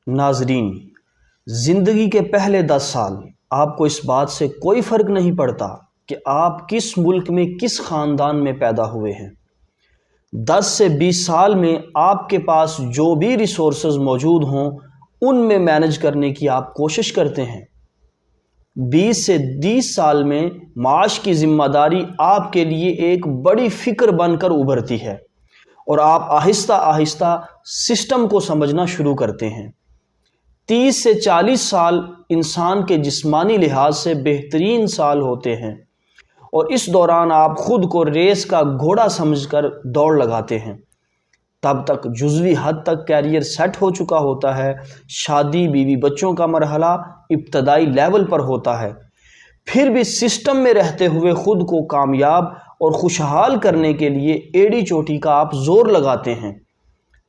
ناظرین، زندگی کے پہلے 10 سال آپ کو اس بات سے کوئی فرق نہیں پڑتا کہ آپ کس ملک میں کس خاندان میں پیدا ہوئے ہیں۔ 10 سے 20 سال میں آپ کے پاس جو بھی ریسورسز موجود ہوں ان میں مینج کرنے کی آپ کوشش کرتے ہیں۔ 20 سے 30 سال میں معاش کی ذمہ داری آپ کے لیے ایک بڑی فکر بن کر ابھرتی ہے اور آپ آہستہ آہستہ سسٹم کو سمجھنا شروع کرتے ہیں۔ 30 سے 40 سال انسان کے جسمانی لحاظ سے بہترین سال ہوتے ہیں اور اس دوران آپ خود کو ریس کا گھوڑا سمجھ کر دوڑ لگاتے ہیں۔ تب تک جزوی حد تک کیریئر سیٹ ہو چکا ہوتا ہے، شادی بیوی بچوں کا مرحلہ ابتدائی لیول پر ہوتا ہے، پھر بھی سسٹم میں رہتے ہوئے خود کو کامیاب اور خوشحال کرنے کے لیے ایڑی چوٹی کا آپ زور لگاتے ہیں۔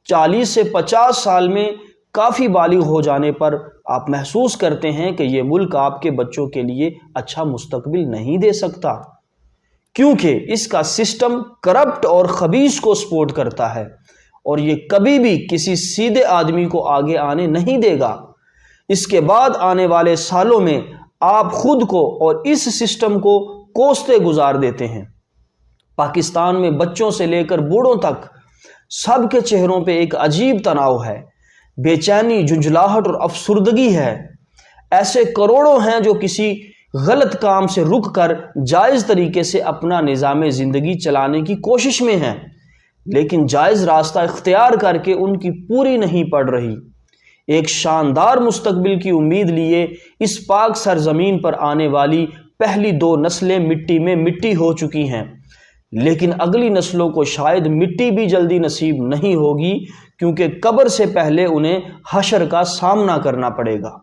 40 سے 50 سال میں کافی بالغ ہو جانے پر آپ محسوس کرتے ہیں کہ یہ ملک آپ کے بچوں کے لیے اچھا مستقبل نہیں دے سکتا، کیونکہ اس کا سسٹم کرپٹ اور خبیث کو سپورٹ کرتا ہے اور یہ کبھی بھی کسی سیدھے آدمی کو آگے آنے نہیں دے گا۔ اس کے بعد آنے والے سالوں میں آپ خود کو اور اس سسٹم کو کوستے گزار دیتے ہیں۔ پاکستان میں بچوں سے لے کر بوڑھوں تک سب کے چہروں پہ ایک عجیب تناؤ ہے، بے چینی، جھنجھلاہٹ اور افسردگی ہے۔ ایسے کروڑوں ہیں جو کسی غلط کام سے رک کر جائز طریقے سے اپنا نظام زندگی چلانے کی کوشش میں ہیں، لیکن جائز راستہ اختیار کر کے ان کی پوری نہیں پڑ رہی۔ ایک شاندار مستقبل کی امید لیے اس پاک سرزمین پر آنے والی پہلی 2 نسلیں مٹی میں مٹی ہو چکی ہیں، لیکن اگلی نسلوں کو شاید مٹی بھی جلدی نصیب نہیں ہوگی، کیونکہ قبر سے پہلے انہیں حشر کا سامنا کرنا پڑے گا۔